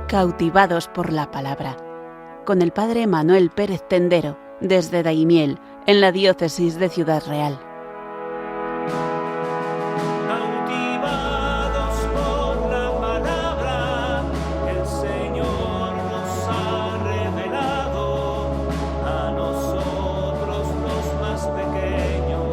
Cautivados por la palabra, con el padre Manuel Pérez Tendero, desde Daimiel, en la diócesis de Ciudad Real. Cautivados por la palabra que el Señor nos ha revelado a nosotros los más pequeños.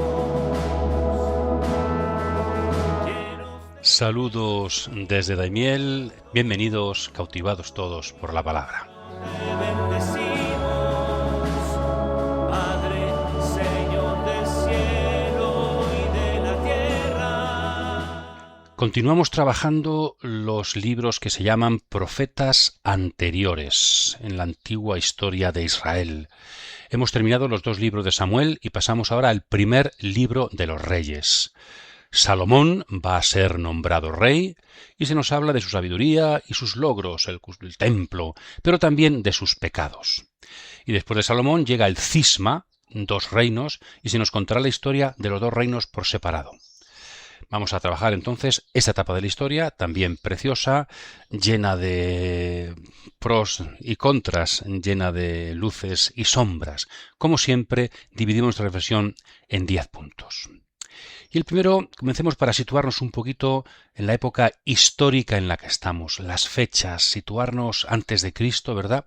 Saludos desde Daimiel, bienvenidos, cautivados todos por la palabra. Te bendecimos, Padre, Señor del cielo y de la tierra. Continuamos trabajando los libros que se llaman profetas anteriores en la antigua historia de Israel. Hemos terminado los 2 libros de Samuel y pasamos ahora al primer libro de los Reyes. Salomón va a ser nombrado rey y se nos habla de su sabiduría y sus logros, el templo, pero también de sus pecados. Y después de Salomón llega el cisma, 2 reinos, y se nos contará la historia de los 2 reinos por separado. Vamos a trabajar entonces esta etapa de la historia, también preciosa, llena de pros y contras, llena de luces y sombras. Como siempre, dividimos nuestra reflexión en 10 puntos. Y el primero, comencemos para situarnos un poquito en la época histórica en la que estamos, las fechas, situarnos antes de Cristo, ¿verdad?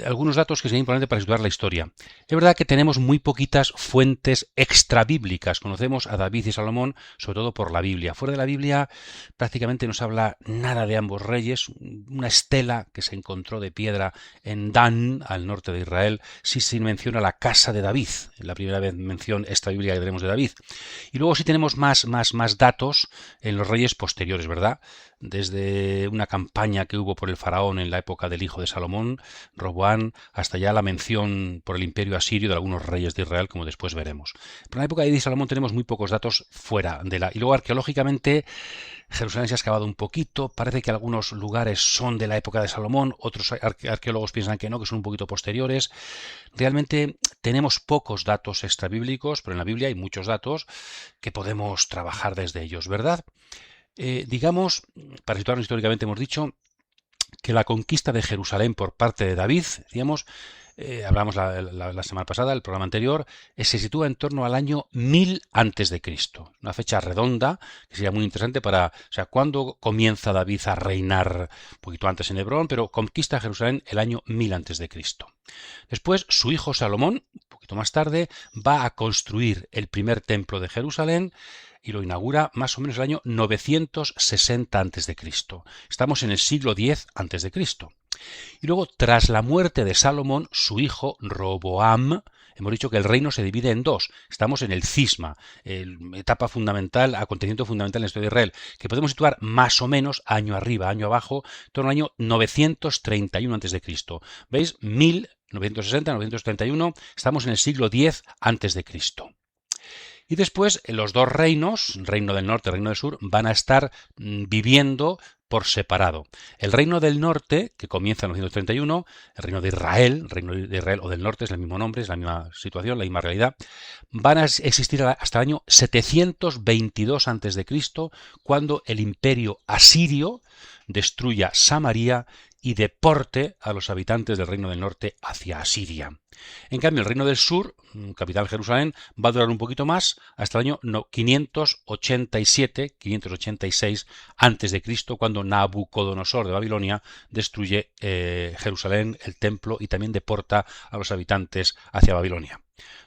Algunos datos que serían importantes para situar la historia. Es verdad que tenemos muy poquitas fuentes extrabíblicas. Conocemos a David y Salomón, sobre todo por la Biblia. Fuera de la Biblia prácticamente no se habla nada de ambos reyes. Una estela que se encontró de piedra en Dan, al norte de Israel, sí se menciona la casa de David. La primera vez mención extrabíblica que tenemos de David. Y luego sí tenemos más datos en los reyes posteriores, ¿verdad? Desde una campaña que hubo por el faraón en la época del hijo de Salomón, Roboán, hasta ya la mención por el imperio asirio de algunos reyes de Israel, como después veremos. Pero en la época de Salomón tenemos muy pocos datos fuera de la... Y luego arqueológicamente Jerusalén se ha excavado un poquito, parece que algunos lugares son de la época de Salomón, otros arqueólogos piensan que no, que son un poquito posteriores. Realmente tenemos pocos datos extrabíblicos, pero en la Biblia hay muchos datos que podemos trabajar desde ellos, ¿verdad? Digamos, para situarnos históricamente hemos dicho que la conquista de Jerusalén por parte de David, decíamos, hablamos la semana pasada, el programa anterior, se sitúa en torno al año 1000 antes de Cristo. Una fecha redonda que sería muy interesante para, o sea, cuándo comienza David a reinar, un poquito antes en Hebrón, pero conquista Jerusalén el año 1000 antes de Cristo. Después, su hijo Salomón, un poquito más tarde, va a construir el primer templo de Jerusalén y lo inaugura más o menos el año 960 a.C. Estamos en el siglo X a.C. Y luego, tras la muerte de Salomón, su hijo Roboam, hemos dicho que el reino se divide en 2. Estamos en el cisma, etapa fundamental, acontecimiento fundamental en la historia de Israel, que podemos situar más o menos año arriba, año abajo, en torno al año 931 a.C. ¿Veis? 1960, 931, estamos en el siglo X a.C. Y después los 2 reinos, Reino del Norte y Reino del Sur, van a estar viviendo por separado. El Reino del Norte, que comienza en 931, el Reino de Israel o del Norte, es el mismo nombre, es la misma situación, la misma realidad, van a existir hasta el año 722 a.C., cuando el imperio asirio destruya Samaria y deporte a los habitantes del Reino del Norte hacia Asiria. En cambio, el Reino del Sur, capital Jerusalén, va a durar un poquito más, hasta el año 586 a.C., cuando Nabucodonosor de Babilonia destruye Jerusalén, el templo, y también deporta a los habitantes hacia Babilonia.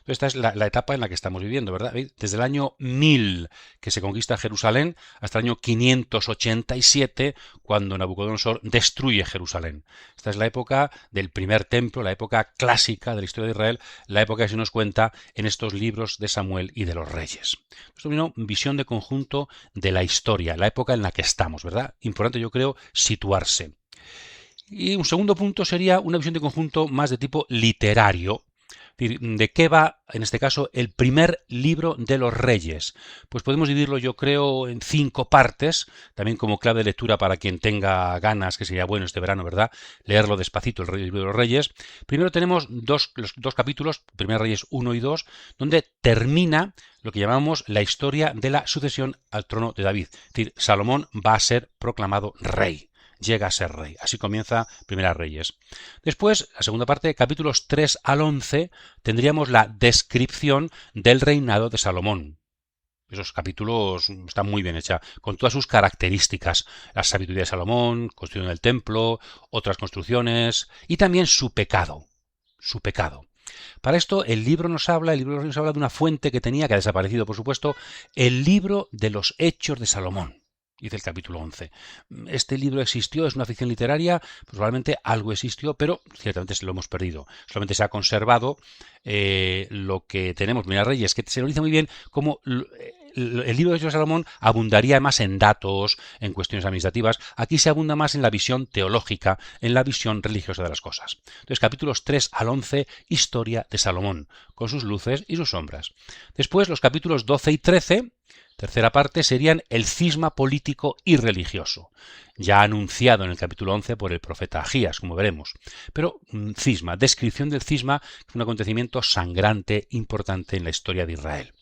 Esta es la etapa en la que estamos viviendo, ¿verdad? Desde el año 1000 que se conquista Jerusalén hasta el año 587 cuando Nabucodonosor destruye Jerusalén. Esta es la época del primer templo, la época clásica de la historia de Israel, la época que se nos cuenta en estos libros de Samuel y de los Reyes. Esto es una visión de conjunto de la historia, la época en la que estamos, ¿verdad? Importante, yo creo, situarse. Y un segundo punto sería una visión de conjunto más de tipo literario. ¿De qué va, en este caso, el primer libro de los Reyes? Pues podemos dividirlo, yo creo, en 5 partes, también como clave de lectura para quien tenga ganas, que sería bueno este verano, ¿verdad? Leerlo despacito, el libro de los Reyes. Primero tenemos los dos capítulos, Primer Reyes 1 y 2, donde termina lo que llamamos la historia de la sucesión al trono de David. Es decir, Salomón va a ser proclamado rey. llega a ser rey. Así comienza Primera Reyes. Después, la segunda parte, capítulos 3 al 11, tendríamos la descripción del reinado de Salomón. Esos capítulos están muy bien hechos, con todas sus características. La sabiduría de Salomón, construcción del templo, otras construcciones y también su pecado. Su pecado. Para esto el libro nos habla de una fuente que tenía, que ha desaparecido por supuesto, el libro de los Hechos de Salomón. Dice el capítulo 11. Este libro existió, es una ficción literaria, probablemente algo existió, pero ciertamente se lo hemos perdido. Solamente se ha conservado lo que tenemos. Mira, Reyes, que se lo dice muy bien como el libro de Hechos de Salomón abundaría más en datos, en cuestiones administrativas. Aquí se abunda más en la visión teológica, en la visión religiosa de las cosas. Entonces, capítulos 3 al 11, historia de Salomón, con sus luces y sus sombras. Después, los capítulos 12 y 13, tercera parte, serían el cisma político y religioso, ya anunciado en el capítulo 11 por el profeta Agías, como veremos. Pero cisma, descripción del cisma, un acontecimiento sangrante, importante en la historia de Israel.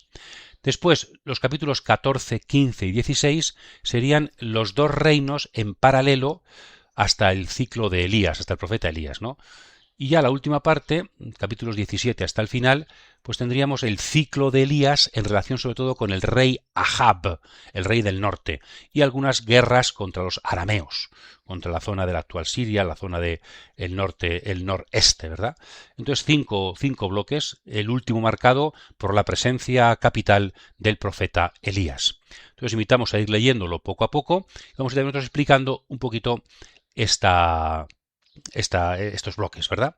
Después, los capítulos 14, 15 y 16 serían los dos reinos en paralelo hasta el ciclo de Elías, hasta el profeta Elías, ¿no? Y ya la última parte, capítulos 17 hasta el final, pues tendríamos el ciclo de Elías en relación sobre todo con el rey Ahab, el rey del norte, y algunas guerras contra los arameos, contra la zona de la actual Siria, la zona del norte, el noreste, ¿verdad? Entonces cinco bloques, el último marcado por la presencia capital del profeta Elías. Entonces invitamos a ir leyéndolo poco a poco y vamos a ir nosotros explicando un poquito estos bloques, ¿verdad?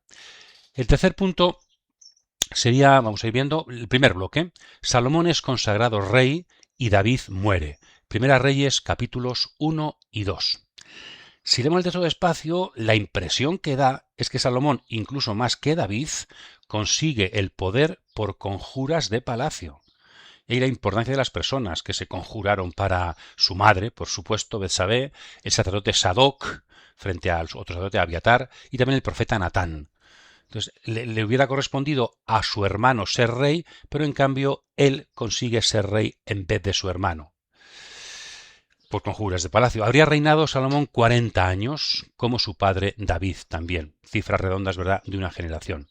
El tercer punto sería, vamos a ir viendo, el primer bloque. Salomón es consagrado rey y David muere. Primera Reyes, capítulos 1 y 2. Si leemos el texto despacio, la impresión que da es que Salomón, incluso más que David, consigue el poder por conjuras de palacio. Y la importancia de las personas que se conjuraron para su madre, por supuesto, Betsabé, el sacerdote Sadoc, frente al otro sacerdote Abiatar, y también el profeta Natán. Entonces, le hubiera correspondido a su hermano ser rey, pero en cambio él consigue ser rey en vez de su hermano. Por conjuras de palacio. Habría reinado Salomón 40 años, como su padre David también. Cifras redondas, ¿verdad?, de una generación.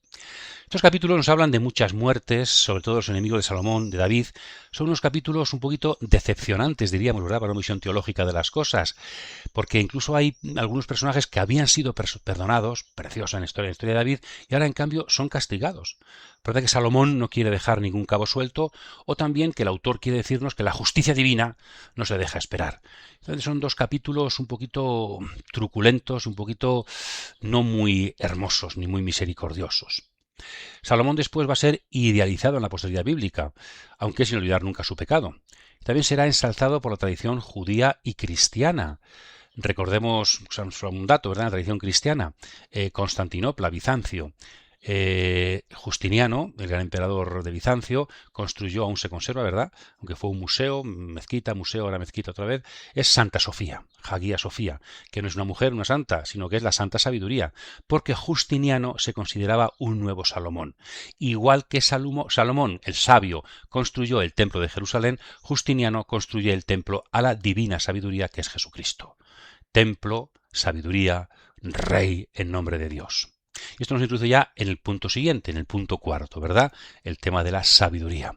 Estos capítulos nos hablan de muchas muertes, sobre todo los enemigos de Salomón, de David. Son unos capítulos un poquito decepcionantes, diríamos, ¿verdad?, para una visión teológica de las cosas, porque incluso hay algunos personajes que habían sido perdonados, preciosa en la historia de David, y ahora en cambio son castigados. Parece que Salomón no quiere dejar ningún cabo suelto, o también que el autor quiere decirnos que la justicia divina no se deja esperar. Entonces son dos capítulos un poquito truculentos, un poquito no muy hermosos ni muy misericordiosos. Salomón después va a ser idealizado en la posteridad bíblica, aunque sin olvidar nunca su pecado. También será ensalzado por la tradición judía y cristiana. Recordemos un dato, ¿verdad?, la tradición cristiana. Constantinopla, Bizancio. Justiniano, el gran emperador de Bizancio, construyó, aún se conserva, ¿verdad?, aunque fue un museo, mezquita, museo, ahora mezquita otra vez, es Santa Sofía, Hagia Sofía, que no es una mujer, una santa, sino que es la santa sabiduría, porque Justiniano se consideraba un nuevo Salomón. Igual que Salomón, el sabio, construyó el templo de Jerusalén, Justiniano construye el templo a la divina sabiduría que es Jesucristo. Templo, sabiduría, rey en nombre de Dios. Y esto nos introduce ya en el punto siguiente, en el punto cuarto, ¿verdad? El tema de la sabiduría.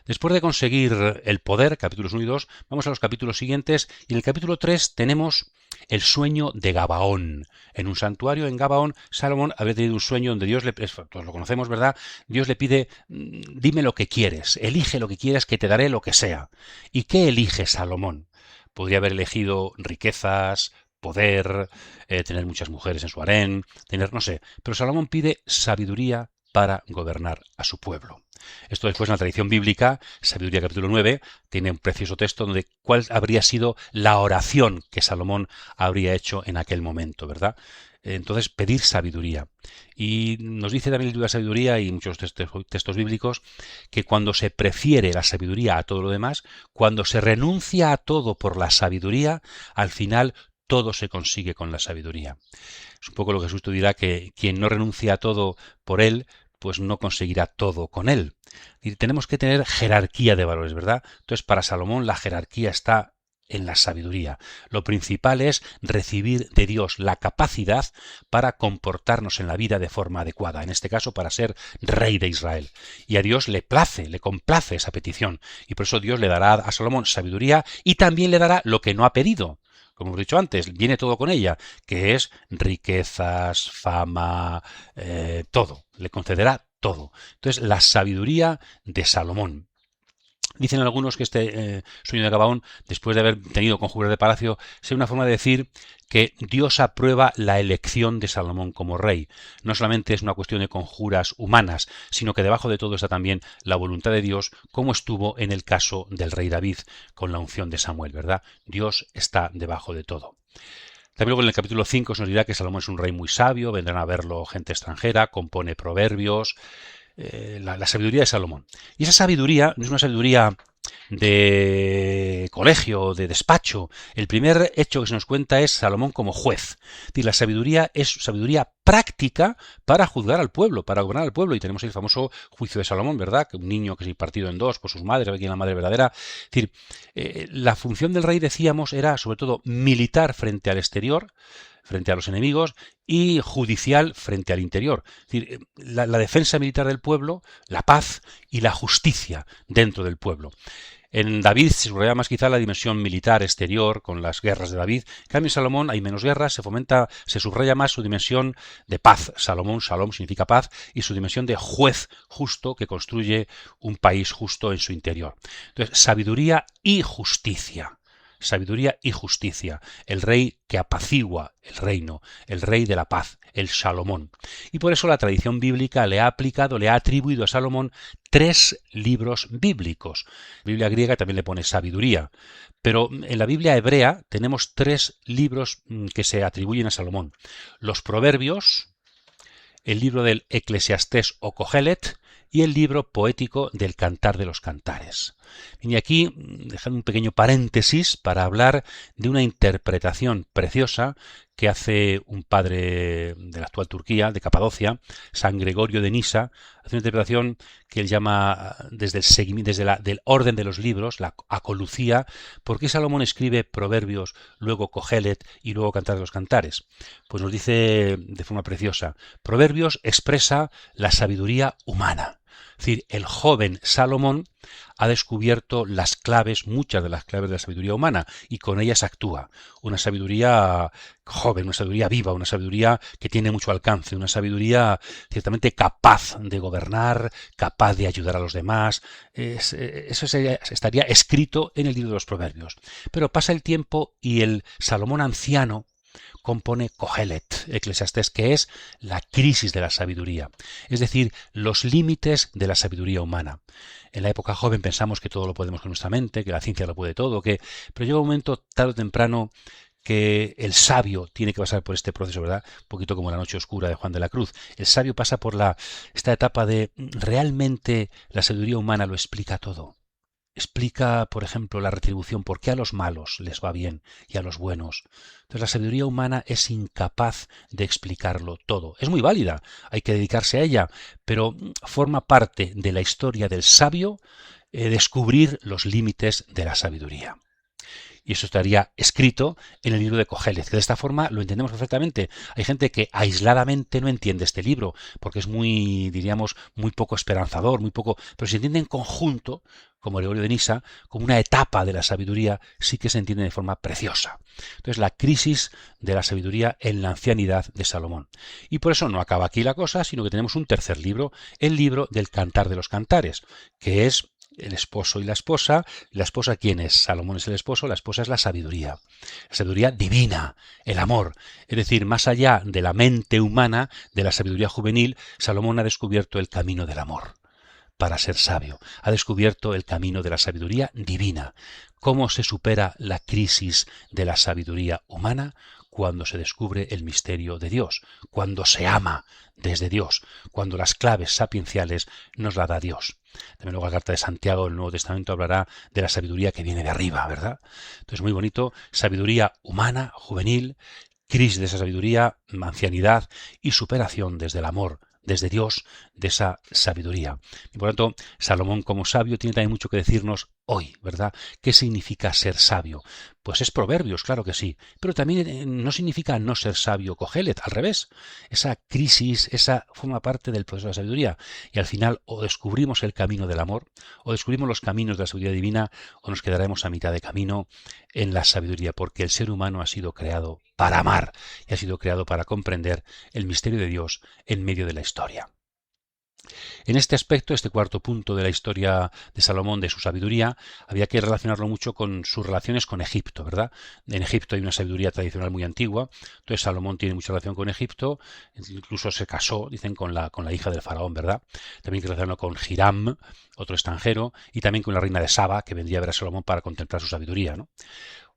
Después de conseguir el poder, capítulos 1 y 2, vamos a los capítulos siguientes, y en el capítulo 3 tenemos el sueño de Gabaón. En un santuario en Gabaón, Salomón habría tenido un sueño donde Dios todos lo conocemos, ¿verdad? Dios le pide, dime lo que quieres, elige lo que quieras, que te daré lo que sea. ¿Y qué elige Salomón? Podría haber elegido riquezas, poder, tener muchas mujeres en su harén, no sé, pero Salomón pide sabiduría para gobernar a su pueblo. Esto después en la tradición bíblica, Sabiduría capítulo 9, tiene un precioso texto donde cuál habría sido la oración que Salomón habría hecho en aquel momento, ¿verdad? Entonces, pedir sabiduría. Y nos dice también el libro de la sabiduría y muchos textos bíblicos que cuando se prefiere la sabiduría a todo lo demás, cuando se renuncia a todo por la sabiduría, al final todo se consigue con la sabiduría. Es un poco lo que Jesús dirá, que quien no renuncia a todo por él, pues no conseguirá todo con él. Y tenemos que tener jerarquía de valores, ¿verdad? Entonces, para Salomón la jerarquía está en la sabiduría. Lo principal es recibir de Dios la capacidad para comportarnos en la vida de forma adecuada, en este caso para ser rey de Israel. Y a Dios le place, le complace esa petición, y por eso Dios le dará a Salomón sabiduría y también le dará lo que no ha pedido. Como hemos dicho antes, viene todo con ella, que es riquezas, fama, todo. Le concederá todo. Entonces, la sabiduría de Salomón. Dicen algunos que este sueño de Gabaón, después de haber tenido conjuras de palacio, es una forma de decir que Dios aprueba la elección de Salomón como rey. No solamente es una cuestión de conjuras humanas, sino que debajo de todo está también la voluntad de Dios, como estuvo en el caso del rey David con la unción de Samuel, ¿verdad? Dios está debajo de todo. También luego en el capítulo 5 se nos dirá que Salomón es un rey muy sabio, vendrán a verlo gente extranjera, compone proverbios, la sabiduría de Salomón. Y esa sabiduría no es una sabiduría de colegio, de despacho. El primer hecho que se nos cuenta es Salomón como juez. Es decir, la sabiduría es sabiduría práctica para juzgar al pueblo, para gobernar al pueblo. Y tenemos el famoso juicio de Salomón, ¿verdad? Que un niño que es partido en dos por sus madres, a ver quién es la madre verdadera. Es decir, la función del rey, decíamos, era sobre todo militar frente al exterior, frente a los enemigos, y judicial frente al interior. Es decir, la defensa militar del pueblo, la paz y la justicia dentro del pueblo. En David se subraya más quizá la dimensión militar exterior con las guerras de David. En cambio, en Salomón hay menos guerras, se subraya más su dimensión de paz. Salomón, Shalom significa paz, y su dimensión de juez justo que construye un país justo en su interior. Entonces, sabiduría y justicia. Sabiduría y justicia, el rey que apacigua el reino, el rey de la paz, el Salomón. Y por eso la tradición bíblica le ha aplicado, le ha atribuido a Salomón 3 libros bíblicos. La Biblia griega también le pone sabiduría, pero en la Biblia hebrea tenemos 3 libros que se atribuyen a Salomón. Los Proverbios, el libro del Eclesiastés o Cogelet, y el libro poético del Cantar de los Cantares. Y aquí, dejando un pequeño paréntesis para hablar de una interpretación preciosa que hace un padre de la actual Turquía, de Capadocia, San Gregorio de Nisa, hace una interpretación que él llama desde el seguimiento, del orden de los libros, la acolucía. ¿Por qué Salomón escribe Proverbios, luego Cogelet y luego Cantar de los Cantares? Pues nos dice de forma preciosa, Proverbios expresa la sabiduría humana. Es decir, el joven Salomón ha descubierto las claves, muchas de las claves de la sabiduría humana, y con ellas actúa. Una sabiduría joven, una sabiduría viva, una sabiduría que tiene mucho alcance, una sabiduría ciertamente capaz de gobernar, capaz de ayudar a los demás. Eso estaría escrito en el libro de los Proverbios. Pero pasa el tiempo y el Salomón anciano compone Cogelet, Eclesiastés, que es la crisis de la sabiduría, es decir, los límites de la sabiduría humana. En la época joven pensamos que todo lo podemos con nuestra mente, que la ciencia lo puede todo, pero llega un momento tarde o temprano que el sabio tiene que pasar por este proceso, ¿verdad? Un poquito como la noche oscura de Juan de la Cruz. El sabio pasa por esta etapa de realmente la sabiduría humana lo explica todo. Explica, por ejemplo, la retribución, por qué a los malos les va bien y a los buenos. Entonces la sabiduría humana es incapaz de explicarlo todo. Es muy válida, hay que dedicarse a ella, pero forma parte de la historia del sabio descubrir los límites de la sabiduría. Y eso estaría escrito en el libro de Cogelet, que de esta forma lo entendemos perfectamente. Hay gente que aisladamente no entiende este libro, porque es muy, diríamos, muy poco esperanzador, muy poco, pero si se entiende en conjunto, como Gregorio de Nisa, como una etapa de la sabiduría, sí que se entiende de forma preciosa. Entonces, la crisis de la sabiduría en la ancianidad de Salomón. Y por eso no acaba aquí la cosa, sino que tenemos un tercer libro, el libro del Cantar de los Cantares, que es el esposo y la esposa. ¿La esposa quién es? Salomón es el esposo, la esposa es la sabiduría divina, el amor. Es decir, más allá de la mente humana, de la sabiduría juvenil, Salomón ha descubierto el camino del amor para ser sabio. Ha descubierto el camino de la sabiduría divina. ¿Cómo se supera la crisis de la sabiduría humana? Cuando se descubre el misterio de Dios, cuando se ama desde Dios, cuando las claves sapienciales nos la da Dios. También luego la carta de Santiago del Nuevo Testamento hablará de la sabiduría que viene de arriba, ¿verdad? Entonces, muy bonito, sabiduría humana, juvenil, crisis de esa sabiduría, ancianidad y superación desde el amor, desde Dios, de esa sabiduría. Y por lo tanto, Salomón como sabio tiene también mucho que decirnos hoy, ¿verdad? ¿Qué significa ser sabio? Pues es Proverbios, claro que sí, pero también no significa no ser sabio Cogelet, al revés. Esa crisis, esa forma parte del proceso de la sabiduría y al final o descubrimos el camino del amor, o descubrimos los caminos de la sabiduría divina, o nos quedaremos a mitad de camino en la sabiduría, porque el ser humano ha sido creado para amar y ha sido creado para comprender el misterio de Dios en medio de la historia. En este aspecto, este cuarto punto de la historia de Salomón, de su sabiduría, había que relacionarlo mucho con sus relaciones con Egipto, ¿verdad? En Egipto hay una sabiduría tradicional muy antigua, entonces Salomón tiene mucha relación con Egipto, incluso se casó, dicen, con la hija del faraón, ¿verdad? También que relacionarlo con Hiram, otro extranjero, y también con la reina de Saba, que vendría a ver a Salomón para contemplar su sabiduría, ¿no?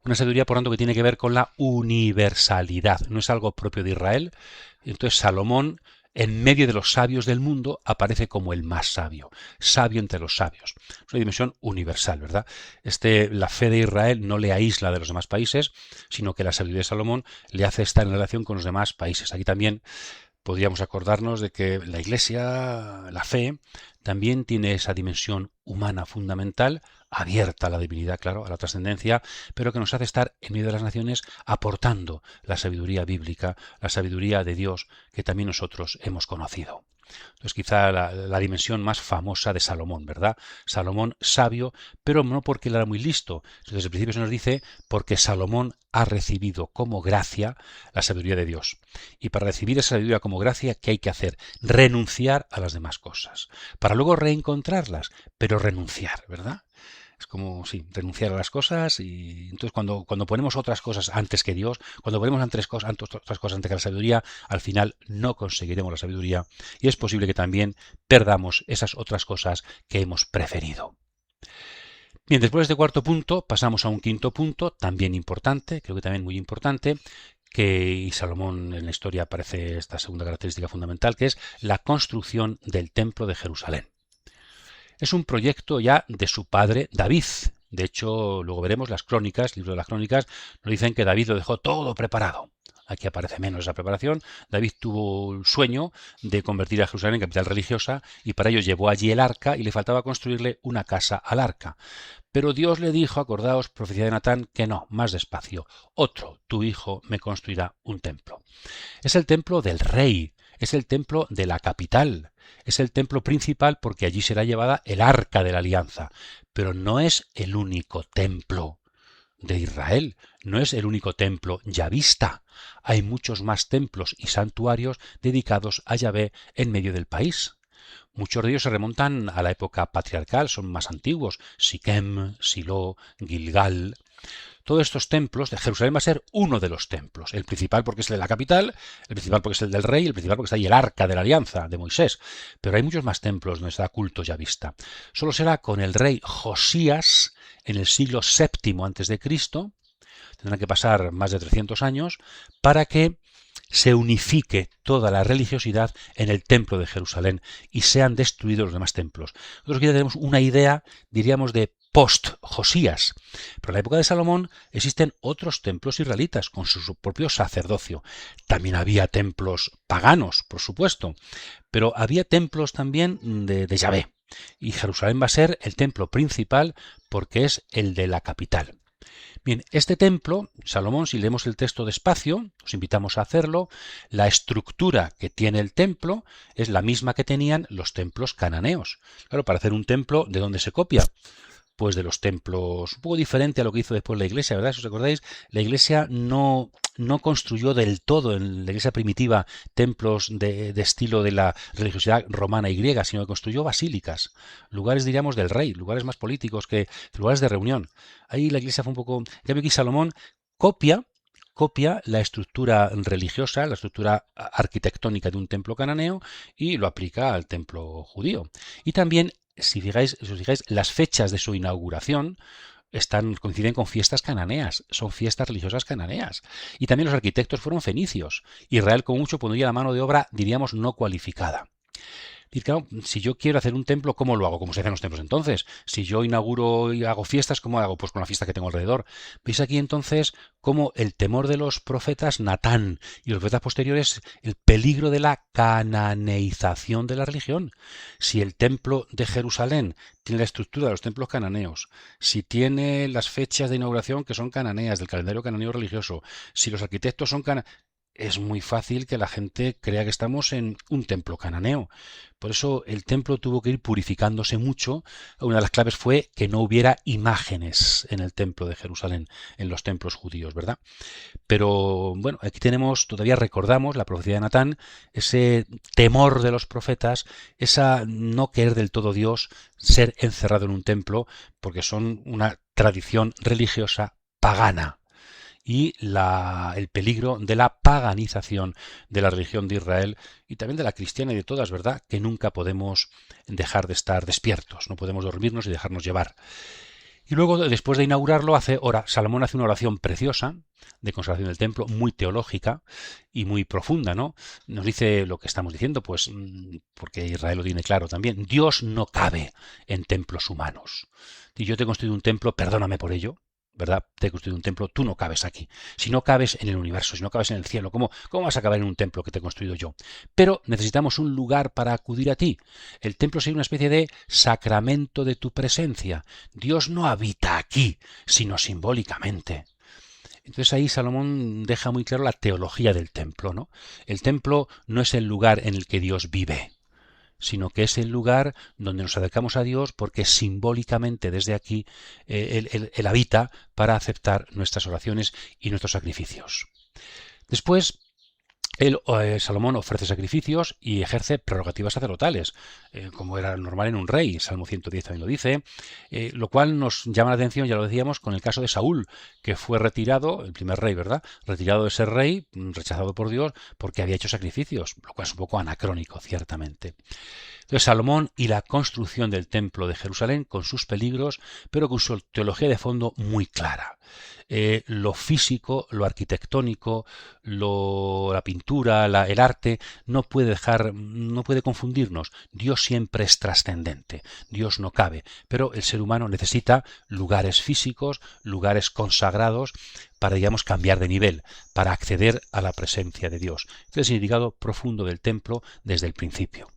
Una sabiduría, por tanto, que tiene que ver con la universalidad, no es algo propio de Israel. Entonces Salomón, en medio de los sabios del mundo, aparece como el más sabio, sabio entre los sabios. Es una dimensión universal, ¿verdad? La fe de Israel no le aísla de los demás países, sino que la sabiduría de Salomón le hace estar en relación con los demás países. Aquí también podríamos acordarnos de que la Iglesia, la fe, también tiene esa dimensión humana fundamental, abierta a la divinidad, claro, a la trascendencia, pero que nos hace estar en medio de las naciones aportando la sabiduría bíblica, la sabiduría de Dios que también nosotros hemos conocido. Entonces quizá la dimensión más famosa de Salomón, ¿verdad? Salomón sabio, pero no porque él era muy listo. Desde el principio se nos dice porque Salomón ha recibido como gracia la sabiduría de Dios. Y para recibir esa sabiduría como gracia, ¿qué hay que hacer? Renunciar a las demás cosas. Para luego reencontrarlas, pero renunciar, ¿verdad? Es como, sí, renunciar a las cosas y entonces cuando ponemos otras cosas antes que Dios, cuando ponemos otras cosas antes que la sabiduría, al final no conseguiremos la sabiduría y es posible que también perdamos esas otras cosas que hemos preferido. Bien, después de este cuarto punto pasamos a un quinto punto, también importante, creo que también muy importante, y Salomón en la historia aparece esta segunda característica fundamental, que es la construcción del templo de Jerusalén. Es un proyecto ya de su padre David. De hecho, luego veremos las crónicas, el libro de las crónicas, nos dicen que David lo dejó todo preparado. Aquí aparece menos esa preparación. David tuvo el sueño de convertir a Jerusalén en capital religiosa y para ello llevó allí el arca y le faltaba construirle una casa al arca. Pero Dios le dijo, acordaos, profecía de Natán, que no, más despacio. Otro, tu hijo, me construirá un templo. Es el templo del rey, es el templo de la capital. Es el templo principal porque allí será llevada el arca de la alianza, pero no es el único templo de Israel, no es el único templo yavista. Hay muchos más templos y santuarios dedicados a Yahvé en medio del país. Muchos de ellos se remontan a la época patriarcal, son más antiguos, Siquem, Silo, Gilgal. Todos estos templos, de Jerusalén va a ser uno de los templos, el principal porque es el de la capital, el principal porque es el del rey, el principal porque está ahí el arca de la alianza de Moisés, pero hay muchos más templos donde está culto yavista. Solo será con el rey Josías en el siglo VII a.C., tendrán que pasar más de 300 años, para que se unifique toda la religiosidad en el templo de Jerusalén y sean destruidos los demás templos. Nosotros aquí tenemos una idea, diríamos, de post-Josías. Pero en la época de Salomón existen otros templos israelitas con su propio sacerdocio. También había templos paganos, por supuesto, pero había templos también de Yahvé. Y Jerusalén va a ser el templo principal porque es el de la capital. Bien, este templo, Salomón, si leemos el texto despacio, os invitamos a hacerlo, la estructura que tiene el templo es la misma que tenían los templos cananeos. Claro, para hacer un templo, ¿de dónde se copia? Pues de los templos, un poco diferente a lo que hizo después la Iglesia, ¿verdad? Si os acordáis, la Iglesia no construyó del todo en la Iglesia primitiva templos de estilo de la religiosidad romana y griega, sino que construyó basílicas, lugares, diríamos, del rey, lugares más políticos, que lugares de reunión. Ahí la Iglesia fue un poco... Ya veo que Salomón copia la estructura religiosa, la estructura arquitectónica de un templo cananeo y lo aplica al templo judío. Y también, si os fijáis, las fechas de su inauguración coinciden con fiestas cananeas, son fiestas religiosas cananeas. Y también los arquitectos fueron fenicios. Israel, como mucho, pondría la mano de obra, diríamos, no cualificada. Y claro, si yo quiero hacer un templo, ¿cómo lo hago? ¿Cómo se hacen los templos entonces? Si yo inauguro y hago fiestas, ¿cómo hago? Pues con la fiesta que tengo alrededor. ¿Veis aquí entonces cómo el temor de los profetas Natán y los profetas posteriores, el peligro de la cananeización de la religión? Si el templo de Jerusalén tiene la estructura de los templos cananeos, si tiene las fechas de inauguración que son cananeas, del calendario cananeo religioso, si los arquitectos son cananeos, es muy fácil que la gente crea que estamos en un templo cananeo. Por eso el templo tuvo que ir purificándose mucho. Una de las claves fue que no hubiera imágenes en el templo de Jerusalén, en los templos judíos, ¿verdad? Pero bueno, aquí todavía recordamos la profecía de Natán, ese temor de los profetas, esa no querer del todo Dios, ser encerrado en un templo, porque son una tradición religiosa pagana. Y el peligro de la paganización de la religión de Israel y también de la cristiana y de todas, ¿verdad? Que nunca podemos dejar de estar despiertos, no podemos dormirnos y dejarnos llevar. Y luego, después de inaugurarlo, Salomón hace una oración preciosa de consagración del templo, muy teológica y muy profunda, ¿no? Nos dice lo que estamos diciendo, pues, porque Israel lo tiene claro también. Dios no cabe en templos humanos. Si yo te he construido un templo, perdóname por ello, ¿verdad? Te he construido un templo, tú no cabes aquí. Si no cabes en el universo, si no cabes en el cielo, ¿cómo vas a caber en un templo que te he construido yo? Pero necesitamos un lugar para acudir a ti. El templo sería una especie de sacramento de tu presencia. Dios no habita aquí, sino simbólicamente. Entonces ahí Salomón deja muy claro la teología del templo, ¿no? El templo no es el lugar en el que Dios vive, sino que es el lugar donde nos acercamos a Dios porque simbólicamente desde aquí Él habita para aceptar nuestras oraciones y nuestros sacrificios. Después, Salomón ofrece sacrificios y ejerce prerrogativas sacerdotales, como era normal en un rey. Salmo 110 también lo dice, lo cual nos llama la atención, ya lo decíamos, con el caso de Saúl, que fue retirado, el primer rey, ¿verdad? Retirado de ser rey, rechazado por Dios, porque había hecho sacrificios, lo cual es un poco anacrónico, ciertamente. Entonces, Salomón y la construcción del templo de Jerusalén, con sus peligros, pero con su teología de fondo muy clara. Lo físico, lo arquitectónico, la pintura, el arte, no puede confundirnos. Dios siempre es trascendente, Dios no cabe, pero el ser humano necesita lugares físicos, lugares consagrados, para, digamos, cambiar de nivel, para acceder a la presencia de Dios. Este es el significado profundo del templo desde el principio.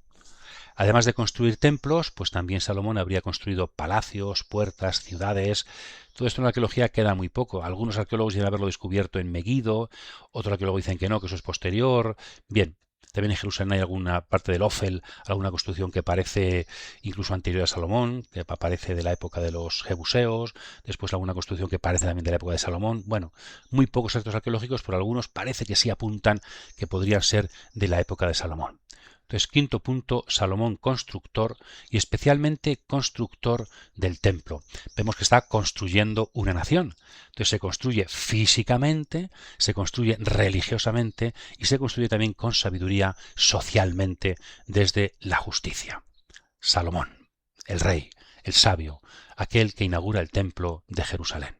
Además de construir templos, pues también Salomón habría construido palacios, puertas, ciudades. Todo esto en la arqueología queda muy poco. Algunos arqueólogos dicen haberlo descubierto en Meguido, otros arqueólogos dicen que no, que eso es posterior. Bien, también en Jerusalén hay alguna parte del Ofel, alguna construcción que parece incluso anterior a Salomón, que aparece de la época de los jebuseos, después alguna construcción que parece también de la época de Salomón. Bueno, muy pocos restos arqueológicos, pero algunos parece que sí apuntan que podrían ser de la época de Salomón. Entonces, quinto punto, Salomón constructor y especialmente constructor del templo. Vemos que está construyendo una nación. Entonces se construye físicamente, se construye religiosamente y se construye también con sabiduría socialmente desde la justicia. Salomón, el rey, el sabio, aquel que inaugura el templo de Jerusalén.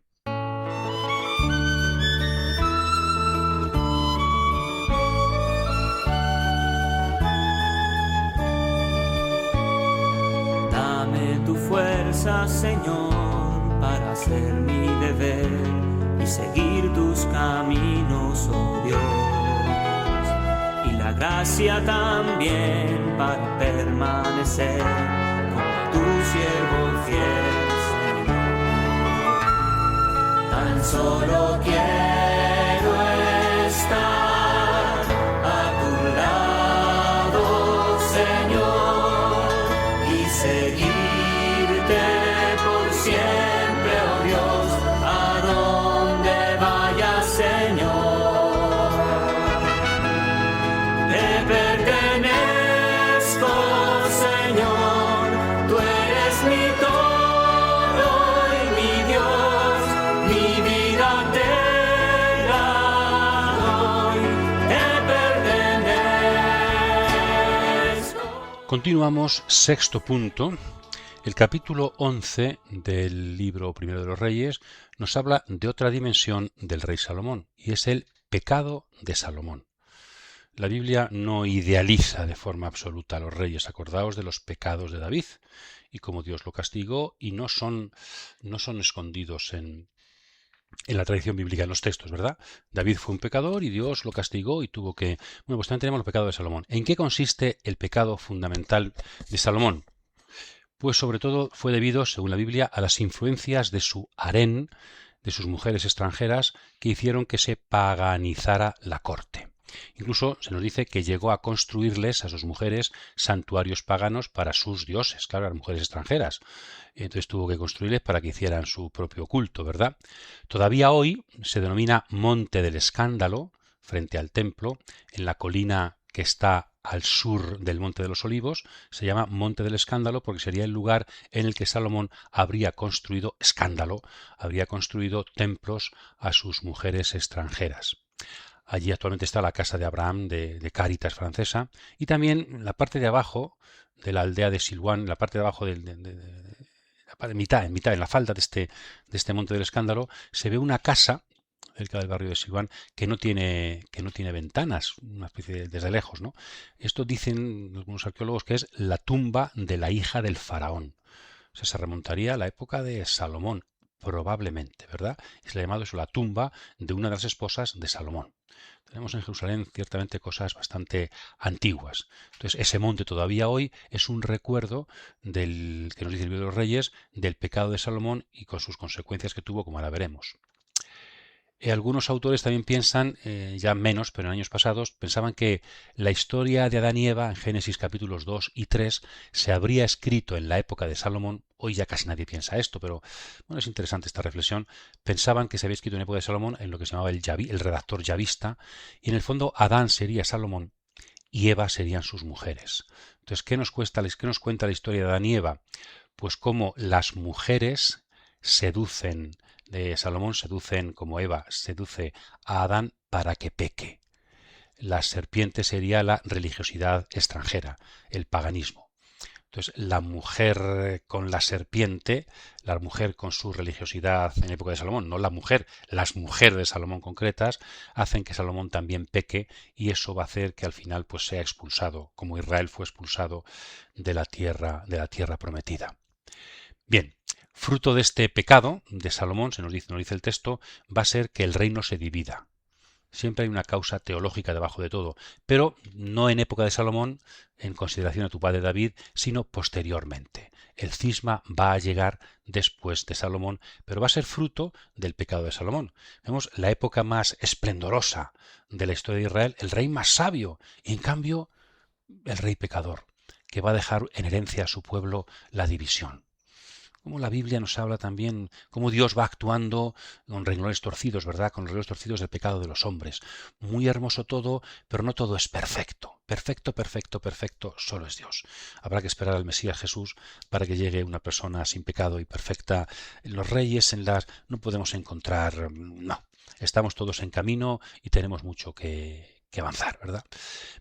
Tu fuerza, Señor, para hacer mi deber y seguir tus caminos, oh Dios, y la gracia también para permanecer como tu siervo fiel, Señor. Tan solo quiero estar a tu lado, Señor, y seguir por siempre, oh Dios, a donde vayas, Señor. Te pertenezco, Señor, tú eres mi todo y mi Dios, mi vida te la doy, te pertenezco. Continuamos, sexto punto. El capítulo 11 del libro Primero de los Reyes nos habla de otra dimensión del rey Salomón, y es el pecado de Salomón. La Biblia no idealiza de forma absoluta a los reyes. Acordaos de los pecados de David y cómo Dios lo castigó, y no son escondidos en la tradición bíblica, en los textos, ¿verdad? David fue un pecador y Dios lo castigó y tuvo que... Bueno, pues también tenemos el pecado de Salomón. ¿En qué consiste el pecado fundamental de Salomón? Pues sobre todo fue debido, según la Biblia, a las influencias de su harén, de sus mujeres extranjeras, que hicieron que se paganizara la corte. Incluso se nos dice que llegó a construirles a sus mujeres santuarios paganos para sus dioses, claro, las mujeres extranjeras. Entonces tuvo que construirles para que hicieran su propio culto, ¿verdad? Todavía hoy se denomina Monte del Escándalo, frente al templo, en la colina que está al sur del Monte de los Olivos, se llama Monte del Escándalo porque sería el lugar en el que Salomón habría construido templos a sus mujeres extranjeras. Allí actualmente está la casa de Abraham de Cáritas francesa, y también la parte de abajo de la aldea de Siluán, la parte de abajo en la falda de este Monte del Escándalo, se ve una casa cerca del barrio de Siluán que no tiene ventanas, una especie desde lejos, ¿no? Esto dicen algunos arqueólogos que es la tumba de la hija del faraón. O sea, se remontaría a la época de Salomón, probablemente, ¿verdad? Y se le ha llamado eso la tumba de una de las esposas de Salomón. Tenemos en Jerusalén ciertamente cosas bastante antiguas. Entonces, ese monte todavía hoy es un recuerdo del que nos dice el libro de los Reyes, del pecado de Salomón y con sus consecuencias que tuvo, como ahora veremos. Algunos autores también piensan, ya menos, pero en años pasados, pensaban que la historia de Adán y Eva en Génesis capítulos 2 y 3 se habría escrito en la época de Salomón. Hoy ya casi nadie piensa esto, pero bueno, es interesante esta reflexión. Pensaban que se había escrito en la época de Salomón en lo que se llamaba el redactor yavista, y en el fondo Adán sería Salomón y Eva serían sus mujeres. Entonces, ¿qué nos cuenta la historia de Adán y Eva? Pues cómo las mujeres de Salomón seducen, como Eva seduce a Adán para que peque. La serpiente sería la religiosidad extranjera, el paganismo. Entonces, la mujer con la serpiente, la mujer con su religiosidad en época de Salomón, no la mujer, las mujeres de Salomón concretas, hacen que Salomón también peque, y eso va a hacer que al final pues sea expulsado, como Israel fue expulsado de la tierra prometida. Bien, fruto de este pecado de Salomón, nos dice el texto, va a ser que el reino se divida. Siempre hay una causa teológica debajo de todo, pero no en época de Salomón, en consideración a tu padre David, sino posteriormente. El cisma va a llegar después de Salomón, pero va a ser fruto del pecado de Salomón. Vemos la época más esplendorosa de la historia de Israel, el rey más sabio, y en cambio el rey pecador, que va a dejar en herencia a su pueblo la división. Como la Biblia nos habla también, cómo Dios va actuando con renglones torcidos, ¿verdad? Con los renglones torcidos del pecado de los hombres. Muy hermoso todo, pero no todo es perfecto. Perfecto, solo es Dios. Habrá que esperar al Mesías Jesús para que llegue una persona sin pecado y perfecta. Los reyes no podemos encontrar, no. Estamos todos en camino y tenemos mucho que avanzar, ¿verdad?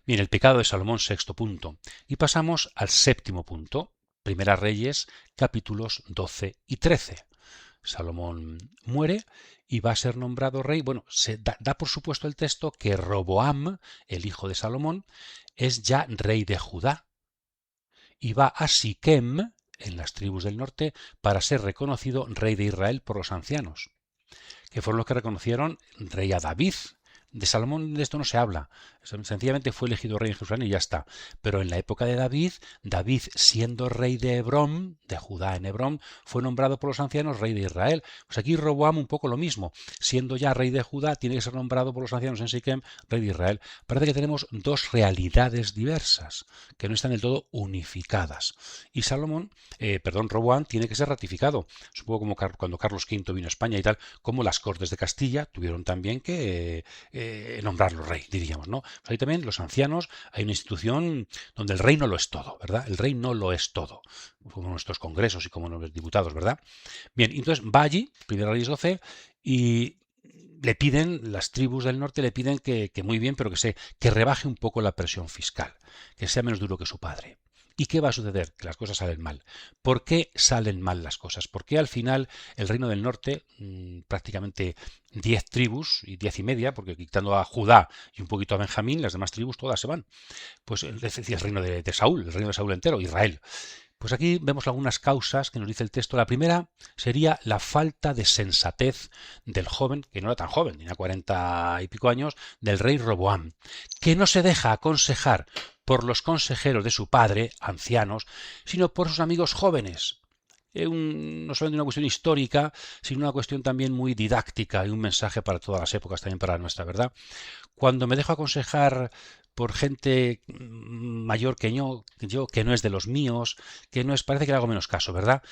Bien, el pecado de Salomón, sexto punto. Y pasamos al séptimo punto. Primera Reyes, capítulos 12 y 13. Salomón muere y va a ser nombrado rey. Bueno, se da por supuesto el texto que Roboam, el hijo de Salomón, es ya rey de Judá y va a Siquem, en las tribus del norte, para ser reconocido rey de Israel por los ancianos, que fueron los que reconocieron rey a David. De Salomón de esto no se habla, sencillamente fue elegido rey en Jerusalén y ya está. Pero en la época de David, siendo rey de Hebrón, de Judá en Hebrón, fue nombrado por los ancianos rey de Israel. Pues aquí Roboam un poco lo mismo, siendo ya rey de Judá, tiene que ser nombrado por los ancianos en Siquem rey de Israel. Parece que tenemos dos realidades diversas, que no están del todo unificadas. Y Roboam tiene que ser ratificado. Supongo como cuando Carlos V vino a España y tal, como las Cortes de Castilla tuvieron también que nombrarlo rey, diríamos, ¿no? Pues ahí también los ancianos, hay una institución donde el rey no lo es todo, ¿verdad? El rey no lo es todo, como nuestros congresos y como nuestros diputados, ¿verdad? Bien, entonces va allí, Primera Reyes 12, y le piden, las tribus del norte le piden que muy bien, pero que rebaje un poco la presión fiscal, que sea menos duro que su padre. ¿Y qué va a suceder? Que las cosas salen mal. ¿Por qué salen mal las cosas? ¿Por qué al final el reino del norte, prácticamente 10 tribus y 10 y media, porque quitando a Judá y un poquito a Benjamín, las demás tribus todas se van? Pues es decir, el reino de Saúl, el reino de Saúl entero, Israel. Pues aquí vemos algunas causas que nos dice el texto. La primera sería la falta de sensatez del joven, que no era tan joven, tenía 40 y pico años, del rey Roboam, que no se deja aconsejar por los consejeros de su padre, ancianos, sino por sus amigos jóvenes. No solamente una cuestión histórica, sino una cuestión también muy didáctica y un mensaje para todas las épocas, también para la nuestra, ¿verdad? Cuando me dejo aconsejar por gente mayor que yo, que no es de los míos, que no es, parece que le hago menos caso, ¿verdad?